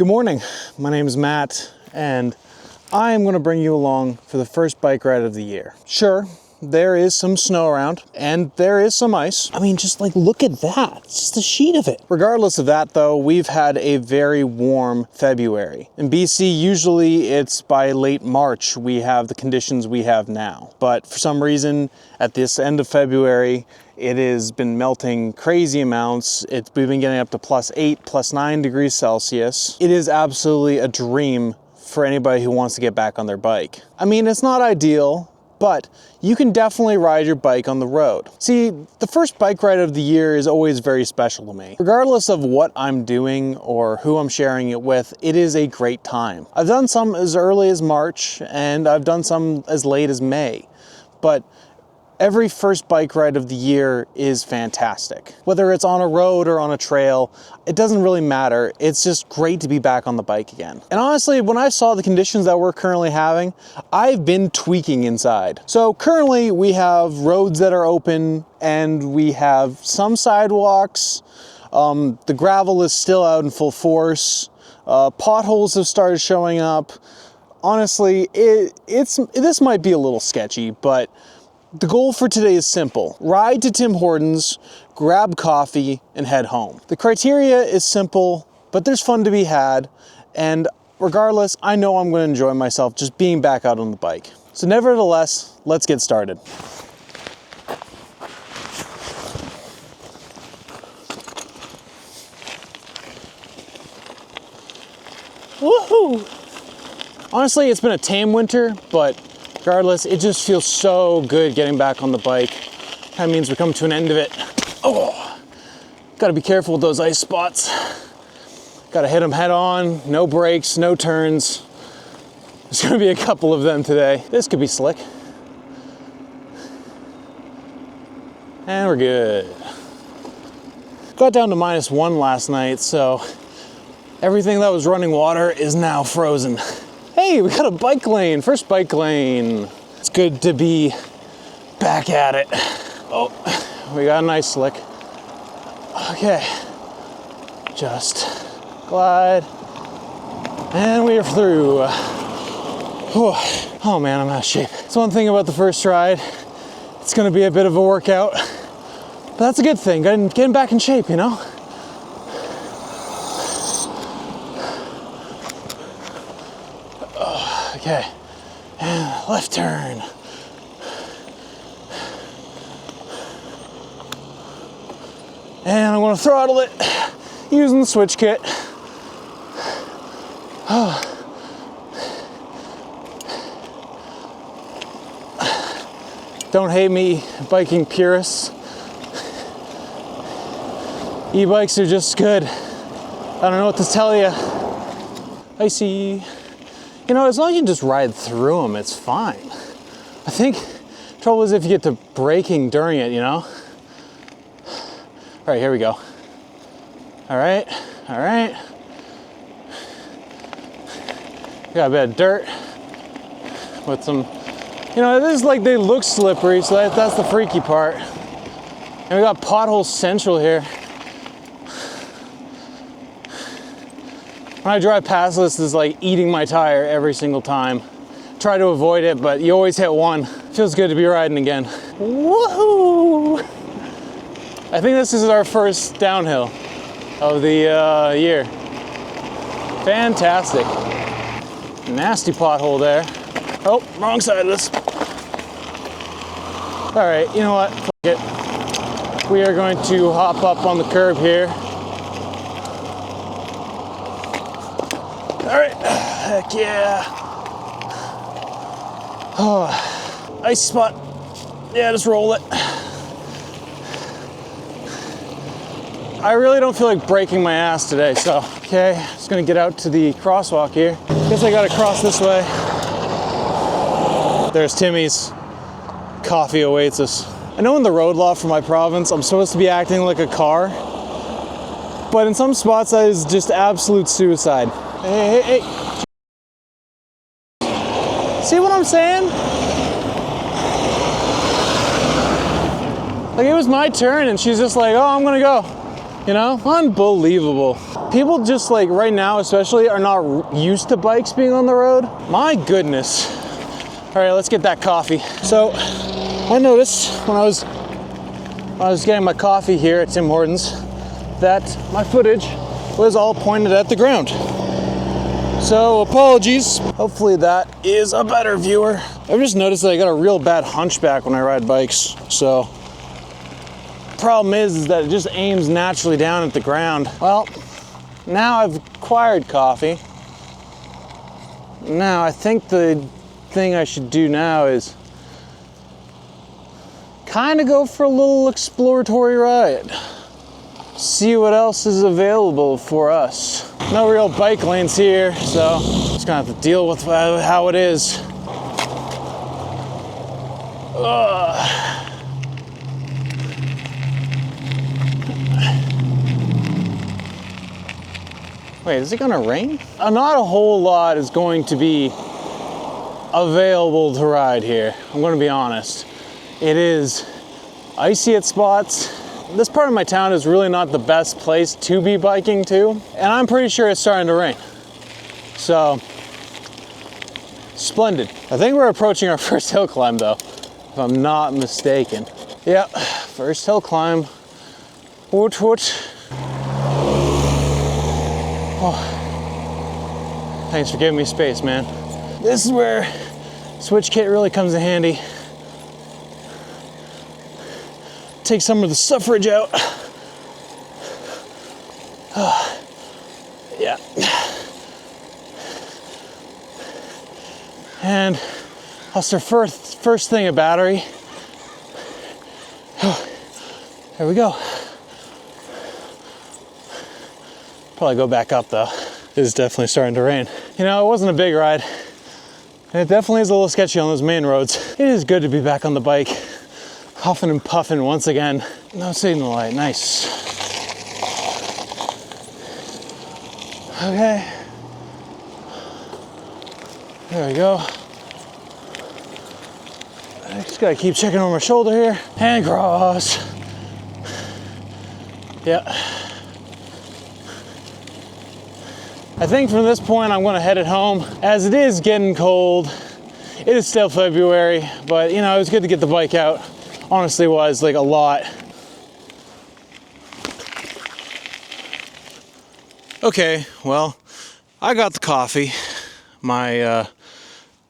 Good morning, my name is Matt, and I am going to bring you along for the first bike ride of the year. Sure, there is some snow around, and there is some ice. I mean, just like, look at that. It's just a sheet of it. Regardless of that, though, we've had a very warm February. In BC, usually it's by late March we have the conditions we have now. But for some reason, at this end of February, it has been melting crazy amounts. We've been getting up to +8, +9 degrees Celsius. It is absolutely a dream for anybody who wants to get back on their bike. I mean, it's not ideal, but you can definitely ride your bike on the road. See, the first bike ride of the year is always very special to me. Regardless of what I'm doing or who I'm sharing it with, it is a great time. I've done some as early as March, and I've done some as late as May, but every first bike ride of the year is fantastic. Whether it's on a road or on a trail, it doesn't really matter. It's just great to be back on the bike again. And honestly, when I saw the conditions that we're currently having, I've been tweaking inside. So currently we have roads that are open and we have some sidewalks. The gravel is still out in full force. Potholes have started showing up. Honestly, this might be a little sketchy, but the goal for today is simple. Ride to Tim Hortons, grab coffee, and head home. The criteria is simple, but there's fun to be had, and regardless, I know I'm going to enjoy myself just being back out on the bike. So nevertheless, let's get started. Woohoo! Honestly, it's been a tame winter, but regardless, it just feels so good getting back on the bike. That means we come to an end of it. Oh, gotta be careful with those ice spots. Gotta hit them head on, no brakes, no turns. There's gonna be a couple of them today. This could be slick. And we're good. Got down to -1 last night, so everything that was running water is now frozen. Hey, we got a bike lane, first bike lane. It's good to be back at it. Oh, we got a nice slick. Okay, just glide, and we are through. Whew. Oh man, I'm out of shape. That's one thing about the first ride. It's gonna be a bit of a workout, but that's a good thing, getting back in shape, you know? Okay, and left turn. And I'm gonna throttle it using the switch kit. Oh. Don't hate me, biking purists. E-bikes are just good. I don't know what to tell you. Icy. You know, as long as you just ride through them, it's fine. I think the trouble is if you get to braking during it, you know? All right, here we go. All right. Got a bit of dirt with some, you know, this is like, they look slippery, so that's the freaky part. And we got pothole central here. When I drive past this is like eating my tire every single time. Try to avoid it, but you always hit one. Feels good to be riding again. Woohoo! I think this is our first downhill of the year. Fantastic. Nasty pothole there. Oh, wrong side of this. All right, you know what? Fuck it. We are going to hop up on the curb here. All right, heck yeah. Oh, ice spot. Yeah, just roll it. I really don't feel like breaking my ass today, so, okay, just gonna get out to the crosswalk here. Guess I gotta cross this way. There's Timmy's. Coffee awaits us. I know in the road law for my province, I'm supposed to be acting like a car, but in some spots that is just absolute suicide. Hey. See what I'm saying? Like, it was my turn and she's just like, oh, I'm gonna go. You know, unbelievable. People just like right now especially are not used to bikes being on the road. My goodness. All right, let's get that coffee. So I noticed when I was getting my coffee here at Tim Hortons that my footage was all pointed at the ground. So apologies. Hopefully that is a better viewer. I've just noticed that I got a real bad hunchback when I ride bikes. So problem is that it just aims naturally down at the ground. Well, now I've acquired coffee. Now I think the thing I should do now is kind of go for a little exploratory ride. See what else is available for us. No real bike lanes here, so just gonna have to deal with how it is. Ugh. Wait, is it gonna rain? Not a whole lot is going to be available to ride here. I'm gonna be honest. It is icy at spots. This part of my town is really not the best place to be biking to, and I'm pretty sure it's starting to rain. So, splendid. I think we're approaching our first hill climb though, if I'm not mistaken. Yeah, first hill climb. Woot woot. Oh, thanks for giving me space, man. This is where switch kit really comes in handy. Take some of the suffrage out. Yeah. And that's our first thing, a battery. There we go. Probably go back up though. It is definitely starting to rain. You know, it wasn't a big ride. And it definitely is a little sketchy on those main roads. It is good to be back on the bike. Huffing and puffing once again. No signal light, nice. Okay. There we go. I just gotta keep checking over my shoulder here. And cross. Yeah. I think from this point I'm gonna head it home. As it is getting cold, it is still February, but you know, it was good to get the bike out. Honestly was like a lot. Okay, well, I got the coffee. My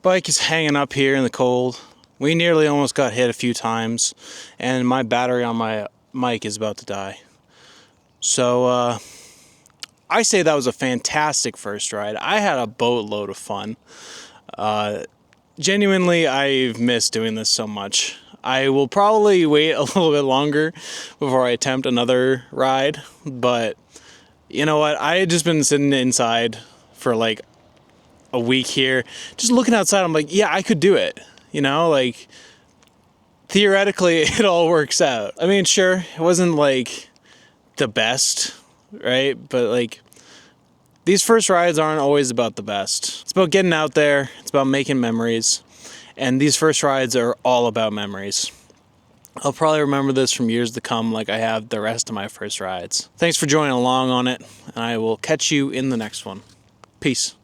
bike is hanging up here in the cold. We nearly almost got hit a few times, and my battery on my mic is about to die. So I say that was a fantastic first ride. I had a boatload of fun. Genuinely, I've missed doing this so much. I will probably wait a little bit longer before I attempt another ride, but you know what? I had just been sitting inside for like a week here, just looking outside. I'm like, yeah, I could do it. You know, like theoretically it all works out. I mean, sure, it wasn't like the best, right? But like these first rides aren't always about the best. It's about getting out there. It's about making memories. And these first rides are all about memories. I'll probably remember this from years to come like I have the rest of my first rides. Thanks for joining along on it, and I will catch you in the next one. Peace.